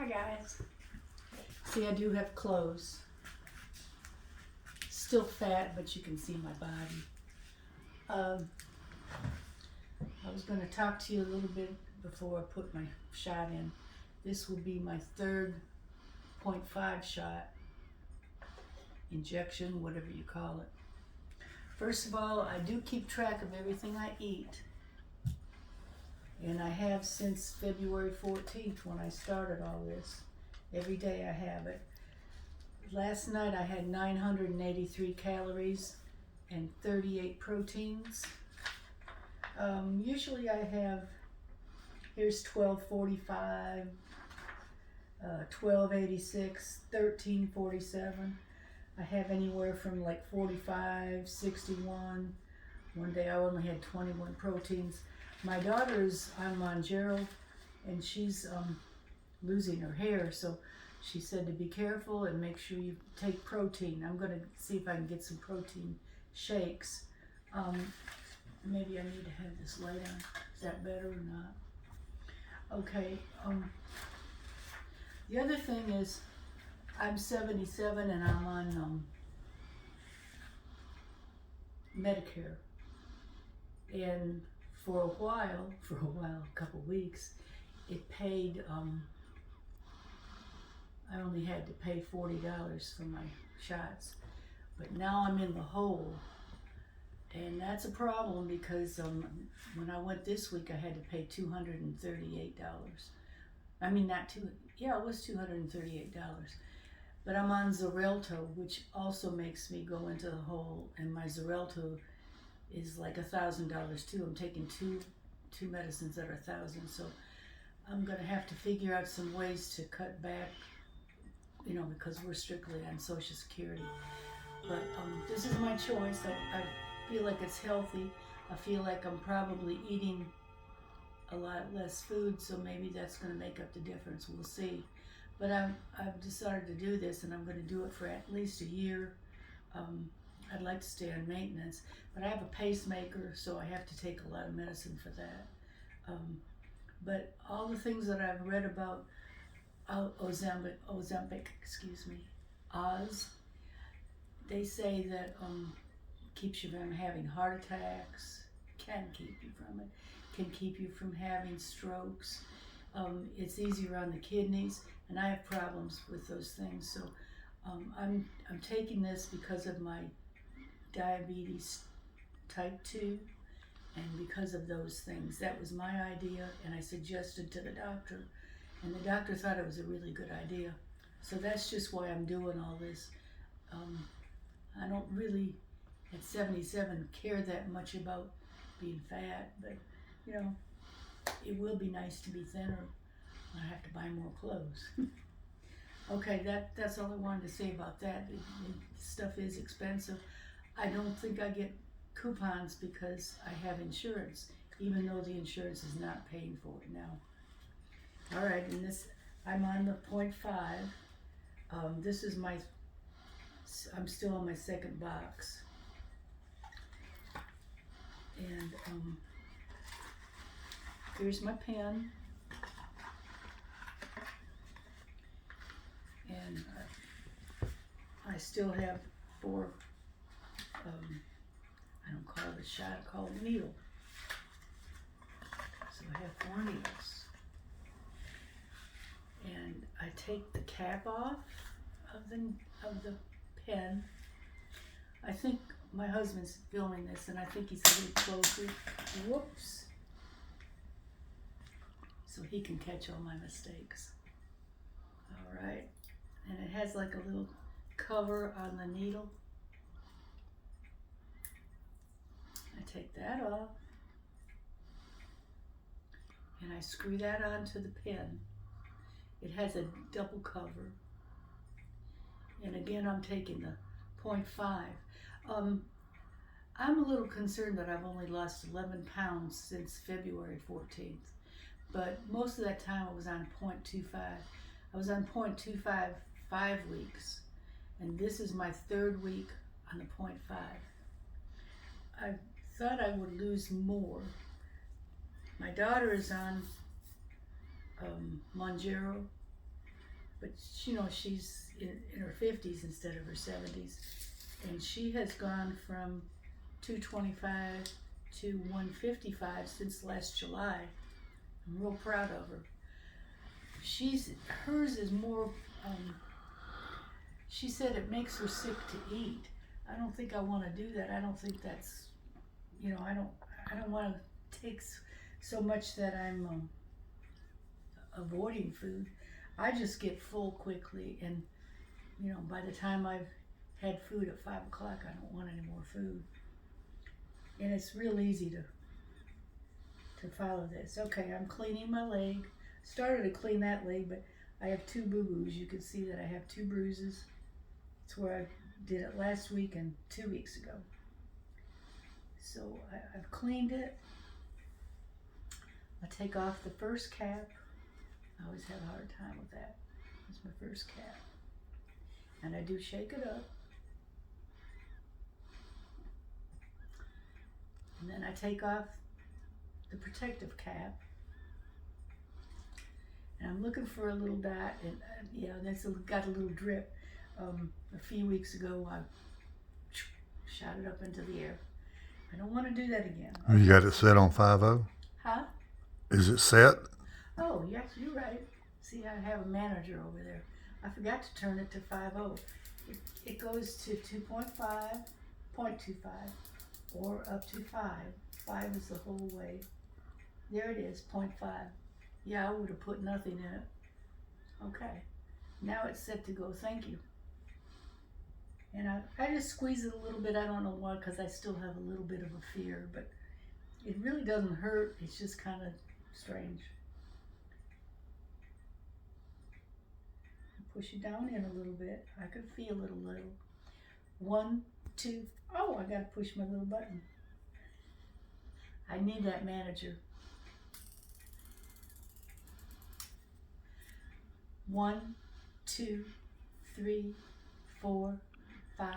Hi guys. See, I do have clothes. Still fat, but you can see my body. I was going to talk to you a little bit before I put my shot in. This will be my third 0.5 shot, injection, whatever you call it. First of all, I do keep track of everything I eat. And I have since February 14th when I started all this. Every day I have it. Last night I had 983 calories and 38 proteins. Usually I have, here's 1245, 1286, 1347. I have anywhere from like 45, 61. One day I only had 21 proteins. My daughter's on Mounjaro and she's losing her hair, so she said to be careful and make sure you take protein. I'm going to see if I can get some protein shakes. Maybe I need to have this light on. Is that better or not? Okay. The other thing is I'm 77 and I'm on Medicare. And for a while, a couple weeks, it paid, I only had to pay $40 for my shots. But now I'm in the hole. And that's a problem because when I went this week, I had to pay $238. I mean, it was $238. But I'm on Xarelto, which also makes me go into the hole, and my Xarelto is like $1,000 too. I'm taking two medicines that are $1,000, so I'm gonna have to figure out some ways to cut back, because we're strictly on Social Security. But this is my choice. I feel like it's healthy. I feel like I'm probably eating a lot less food, so maybe that's gonna make up the difference. We'll see. But I've decided to do this, and I'm gonna do it for at least a year. I'd like to stay on maintenance, but I have a pacemaker, so I have to take a lot of medicine for that. But all the things that I've read about Ozempic, Oz, they say that keeps you from having heart attacks, can keep you from it, can keep you from having strokes. It's easier on the kidneys, and I have problems with those things. So I'm taking this because of my diabetes type 2 and because of those things. That was my idea, and I suggested to the doctor, and the doctor thought it was a really good idea. So that's just why I'm doing all this. I don't really, at 77, care that much about being fat, but it will be nice to be thinner. I have to buy more clothes. Okay, that's all I wanted to say about that. The stuff is expensive. I don't think I get coupons because I have insurance, even though the insurance is not paying for it now. All right, and I'm on the 0.5. This is I'm still on my second box. And here's my pen. And I still have 4, I don't call it a shot, I call it a needle. So I have 4 needles. And I take the cap off of the pen. I think my husband's filming this, and I think he's a little closer. Whoops. So he can catch all my mistakes. All right. And it has like a little cover on the needle. I take that off. And I screw that onto the pen. It has a double cover. And again, I'm taking the 0.5. I'm a little concerned that I've only lost 11 pounds since February 14th. But most of that time I was on 0.25. I was on 0.25 5 weeks. And this is my 3rd week on the 0.5. I thought I would lose more. My daughter is on Mounjaro, but you know, she's in her 50s instead of her 70s, and she has gone from 225 to 155 since last July. I'm real proud of her. Hers is more, she said it makes her sick to eat. I don't think I want to do that. I don't think that's, you know, I don't want to take so much that I'm avoiding food. I just get full quickly, and you know, by the time I've had food at 5 o'clock, I don't want any more food. And it's real easy to follow this. Okay, I'm cleaning my leg. Started to clean that leg, but I have 2 boo-boos. You can see that I have 2 bruises. It's where I did it last week and 2 weeks ago. So I've cleaned it. I take off the first cap. I always have a hard time with that. It's my first cap. And I do shake it up. And then I take off the protective cap. And I'm looking for a little dot, and yeah, that's got a little drip. A few weeks ago, I shot it up into the air. I don't want to do that again. You got it set on 5-0? Huh? Is it set? Oh, yes, you're right. See, I have a manager over there. I forgot to turn it to 5-0. It goes to 2.5, 0.25, or up to 5. 5 is the whole way. There it is, 0.5. Yeah, I would have put nothing in it. Okay. Now it's set to go. Thank you. And I just squeeze it a little bit. I don't know why, because I still have a little bit of a fear, but it really doesn't hurt. It's just kind of strange. Push it down in a little bit. I can feel it a little. 1, 2. Oh, I got to push my little button. I need that manager. 1, 2, 3, 4, 5,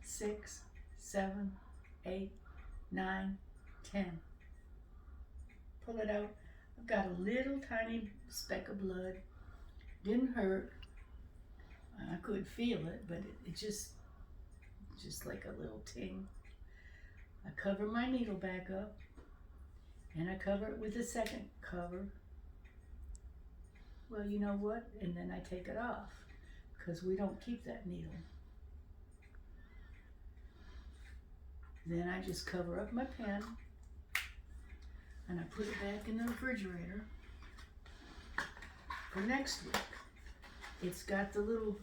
6, 7, 8, 9, 10. Pull it out. I've got a little tiny speck of blood. Didn't hurt. I could feel it, but it just like a little ting. I cover my needle back up, and I cover it with a second cover. Well, you know what? And then I take it off, because we don't keep that needle. Then I just cover up my pen, and I put it back in the refrigerator for next week. It's got the little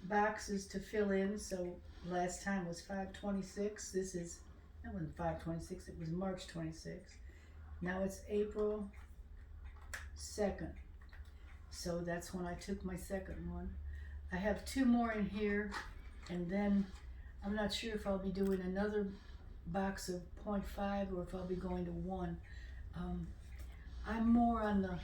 boxes to fill in. So last time was 5/26. That wasn't 5/26, it was March 26. Now it's April 2nd. So that's when I took my second one. I have 2 more in here, and then I'm not sure if I'll be doing another box of 0.5 or if I'll be going to 1. I'm more on the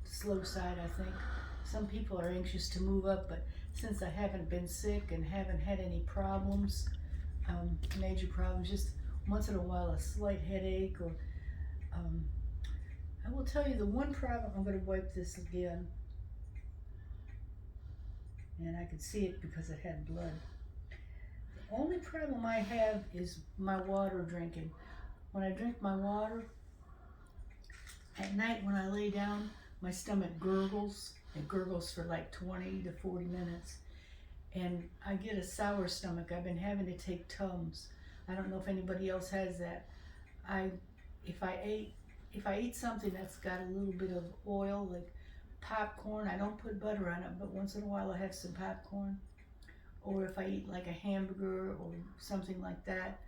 slow side, I think. Some people are anxious to move up, but since I haven't been sick and haven't had any problems, major problems, just once in a while a slight headache, or I will tell you the one problem. I'm going to wipe this again, and I could see it because it had blood. The only problem I have is my water drinking. When I drink my water at night, when I lay down, my stomach gurgles. It gurgles for like 20 to 40 minutes. And I get a sour stomach. I've been having to take Tums. I don't know if anybody else has that. If I eat something that's got a little bit of oil, like popcorn, I don't put butter on it, but once in a while I have some popcorn. Or if I eat like a hamburger or something like that,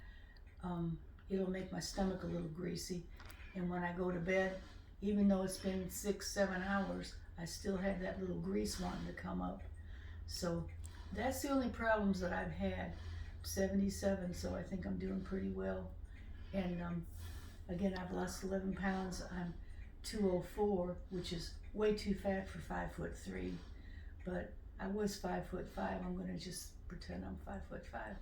it'll make my stomach a little greasy. And when I go to bed, even though it's been 6-7 hours, I still have that little grease wanting to come up. So that's the only problems that I've had. 77, so I think I'm doing pretty well. And again, I've lost 11 pounds. I'm 204, which is way too fat for 5'3". But I was 5'5". I'm gonna just pretend I'm 5'5".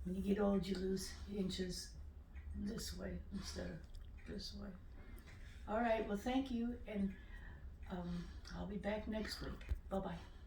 When you get old, you lose inches this way instead of this way. All right, well, thank you, and I'll be back next week. Bye-bye.